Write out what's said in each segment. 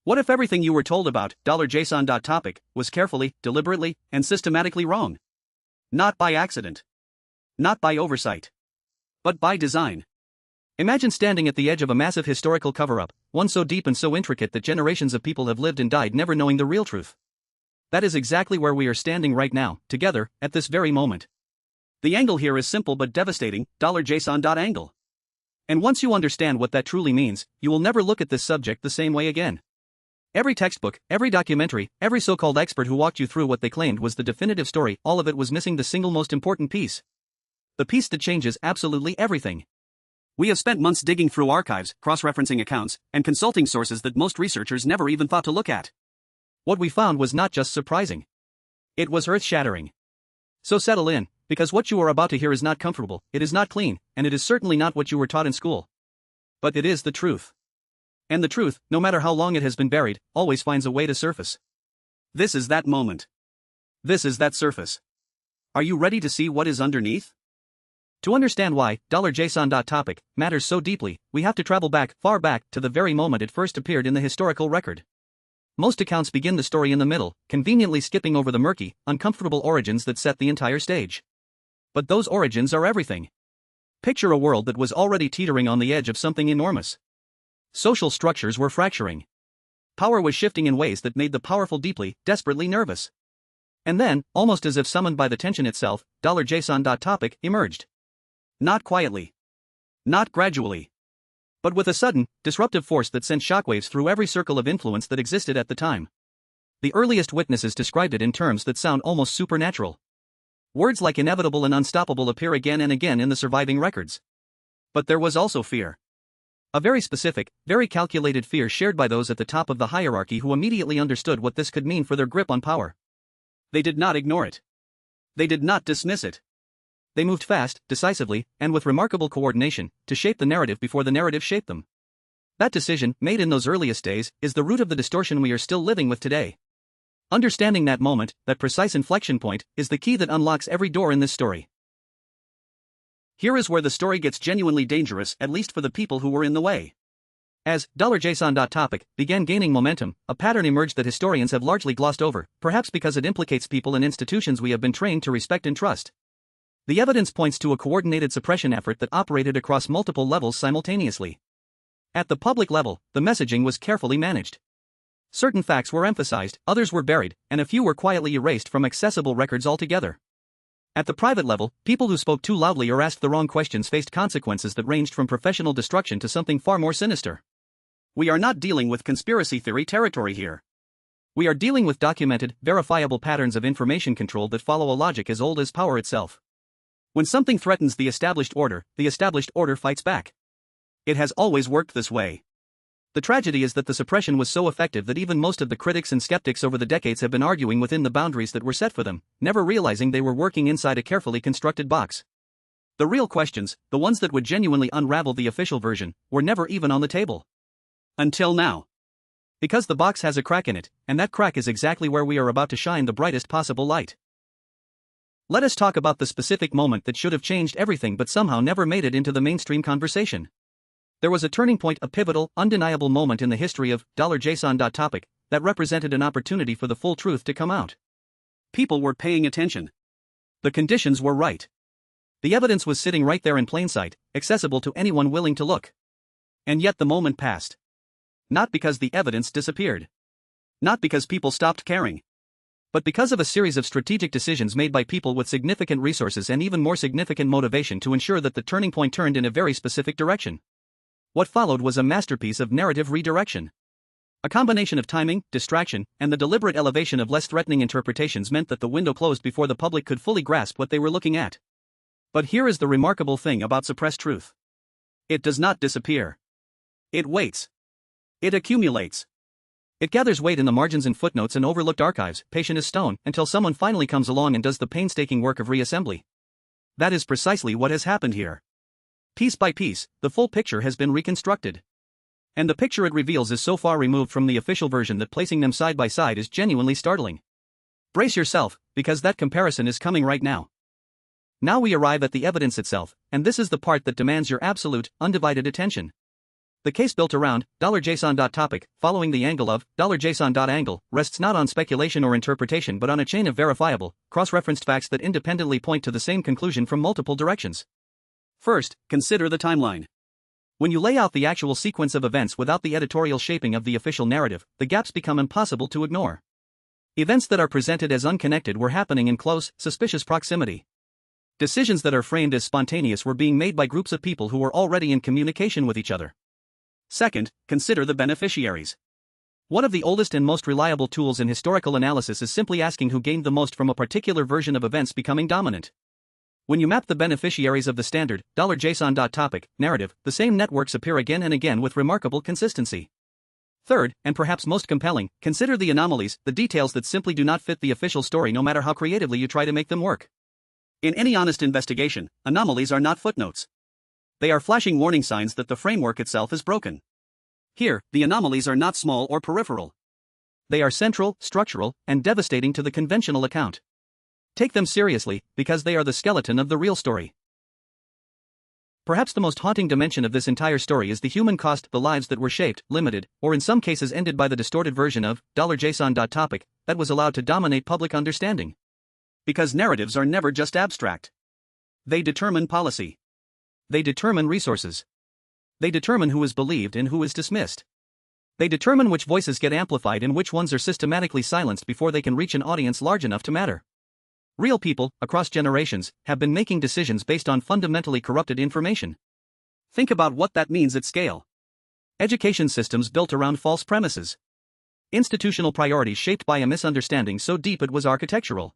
What if everything you were told about $JSON.topic was carefully, deliberately, and systematically wrong? Not by accident. Not by oversight. But by design. Imagine standing at the edge of a massive historical cover-up, one so deep and so intricate that generations of people have lived and died never knowing the real truth. That is exactly where we are standing right now, together, at this very moment. The angle here is simple but devastating, $JSON.angle. And once you understand what that truly means, you will never look at this subject the same way again. Every textbook, every documentary, every so-called expert who walked you through what they claimed was the definitive story, all of it was missing the single most important piece. The piece that changes absolutely everything. We have spent months digging through archives, cross-referencing accounts, and consulting sources that most researchers never even thought to look at. What we found was not just surprising. It was earth-shattering. So settle in, because what you are about to hear is not comfortable, it is not clean, and it is certainly not what you were taught in school. But it is the truth. And the truth, no matter how long it has been buried, always finds a way to surface. This is that moment. This is that surface. Are you ready to see what is underneath? To understand why $JSON.topic matters so deeply, we have to travel back, far back, to the very moment it first appeared in the historical record. Most accounts begin the story in the middle, conveniently skipping over the murky, uncomfortable origins that set the entire stage. But those origins are everything. Picture a world that was already teetering on the edge of something enormous. Social structures were fracturing. Power was shifting in ways that made the powerful deeply, desperately nervous. And then, almost as if summoned by the tension itself, $JSON.topic emerged. Not quietly. Not gradually. But with a sudden, disruptive force that sent shockwaves through every circle of influence that existed at the time. The earliest witnesses described it in terms that sound almost supernatural. Words like inevitable and unstoppable appear again and again in the surviving records. But there was also fear. A very specific, very calculated fear shared by those at the top of the hierarchy who immediately understood what this could mean for their grip on power. They did not ignore it. They did not dismiss it. They moved fast, decisively, and with remarkable coordination, to shape the narrative before the narrative shaped them. That decision, made in those earliest days, is the root of the distortion we are still living with today. Understanding that moment, that precise inflection point, is the key that unlocks every door in this story. Here is where the story gets genuinely dangerous, at least for the people who were in the way. As $JSON.topic began gaining momentum, a pattern emerged that historians have largely glossed over, perhaps because it implicates people and institutions we have been trained to respect and trust. The evidence points to a coordinated suppression effort that operated across multiple levels simultaneously. At the public level, the messaging was carefully managed. Certain facts were emphasized, others were buried, and a few were quietly erased from accessible records altogether. At the private level, people who spoke too loudly or asked the wrong questions faced consequences that ranged from professional destruction to something far more sinister. We are not dealing with conspiracy theory territory here. We are dealing with documented, verifiable patterns of information control that follow a logic as old as power itself. When something threatens the established order fights back. It has always worked this way. The tragedy is that the suppression was so effective that even most of the critics and skeptics over the decades have been arguing within the boundaries that were set for them, never realizing they were working inside a carefully constructed box. The real questions, the ones that would genuinely unravel the official version, were never even on the table. Until now. Because the box has a crack in it, and that crack is exactly where we are about to shine the brightest possible light. Let us talk about the specific moment that should have changed everything but somehow never made it into the mainstream conversation. There was a turning point, a pivotal, undeniable moment in the history of $JSON.topic that represented an opportunity for the full truth to come out. People were paying attention. The conditions were right. The evidence was sitting right there in plain sight, accessible to anyone willing to look. And yet the moment passed. Not because the evidence disappeared. Not because people stopped caring. But because of a series of strategic decisions made by people with significant resources and even more significant motivation to ensure that the turning point turned in a very specific direction. What followed was a masterpiece of narrative redirection. A combination of timing, distraction, and the deliberate elevation of less threatening interpretations meant that the window closed before the public could fully grasp what they were looking at. But here is the remarkable thing about suppressed truth. It does not disappear. It waits. It accumulates. It gathers weight in the margins and footnotes and overlooked archives, patient as stone, until someone finally comes along and does the painstaking work of reassembly. That is precisely what has happened here. Piece by piece, the full picture has been reconstructed. And the picture it reveals is so far removed from the official version that placing them side by side is genuinely startling. Brace yourself, because that comparison is coming right now. Now we arrive at the evidence itself, and this is the part that demands your absolute, undivided attention. The case built around $JSON.topic, following the angle of $JSON.angle, rests not on speculation or interpretation but on a chain of verifiable, cross-referenced facts that independently point to the same conclusion from multiple directions. First, consider the timeline. When you lay out the actual sequence of events without the editorial shaping of the official narrative, the gaps become impossible to ignore. Events that are presented as unconnected were happening in close, suspicious proximity. Decisions that are framed as spontaneous were being made by groups of people who were already in communication with each other. Second, consider the beneficiaries. One of the oldest and most reliable tools in historical analysis is simply asking who gained the most from a particular version of events becoming dominant. When you map the beneficiaries of the standard $JSON.topic narrative, the same networks appear again and again with remarkable consistency. Third, and perhaps most compelling, consider the anomalies, the details that simply do not fit the official story no matter how creatively you try to make them work. In any honest investigation, anomalies are not footnotes. They are flashing warning signs that the framework itself is broken. Here, the anomalies are not small or peripheral. They are central, structural, and devastating to the conventional account. Take them seriously, because they are the skeleton of the real story. Perhaps the most haunting dimension of this entire story is the human cost, the lives that were shaped, limited, or in some cases ended by the distorted version of $JSON.topic that was allowed to dominate public understanding. Because narratives are never just abstract. They determine policy. They determine resources. They determine who is believed and who is dismissed. They determine which voices get amplified and which ones are systematically silenced before they can reach an audience large enough to matter. Real people, across generations, have been making decisions based on fundamentally corrupted information. Think about what that means at scale. Education systems built around false premises. Institutional priorities shaped by a misunderstanding so deep it was architectural.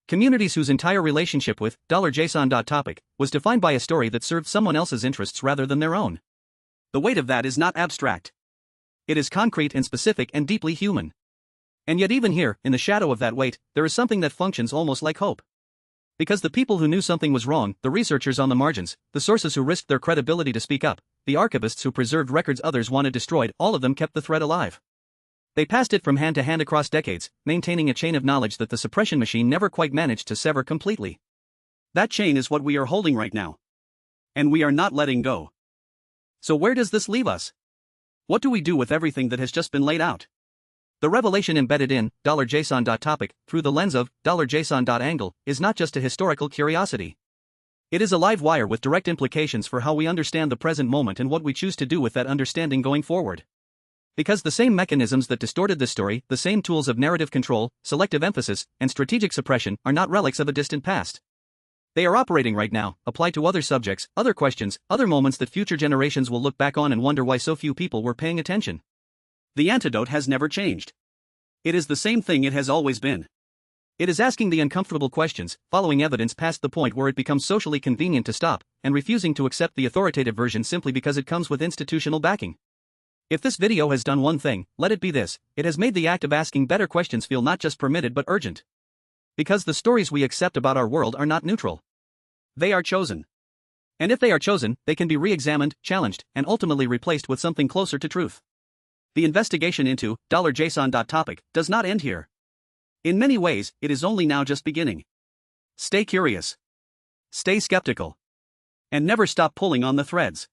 Communities whose entire relationship with $JSON.topic was defined by a story that served someone else's interests rather than their own. The weight of that is not abstract. It is concrete and specific and deeply human. And yet even here, in the shadow of that weight, there is something that functions almost like hope. Because the people who knew something was wrong, the researchers on the margins, the sources who risked their credibility to speak up, the archivists who preserved records others wanted destroyed, all of them kept the thread alive. They passed it from hand to hand across decades, maintaining a chain of knowledge that the suppression machine never quite managed to sever completely. That chain is what we are holding right now. And we are not letting go. So where does this leave us? What do we do with everything that has just been laid out? The revelation embedded in $JSON.topic through the lens of $JSON.angle is not just a historical curiosity. It is a live wire with direct implications for how we understand the present moment and what we choose to do with that understanding going forward. Because the same mechanisms that distorted this story, the same tools of narrative control, selective emphasis, and strategic suppression, are not relics of a distant past. They are operating right now, applied to other subjects, other questions, other moments that future generations will look back on and wonder why so few people were paying attention. The antidote has never changed. It is the same thing it has always been. It is asking the uncomfortable questions, following evidence past the point where it becomes socially convenient to stop, and refusing to accept the authoritative version simply because it comes with institutional backing. If this video has done one thing, let it be this: it has made the act of asking better questions feel not just permitted but urgent. Because the stories we accept about our world are not neutral. They are chosen. And if they are chosen, they can be re-examined, challenged, and ultimately replaced with something closer to truth. The investigation into $JSON.topic does not end here. In many ways, it is only now just beginning. Stay curious. Stay skeptical. And never stop pulling on the threads.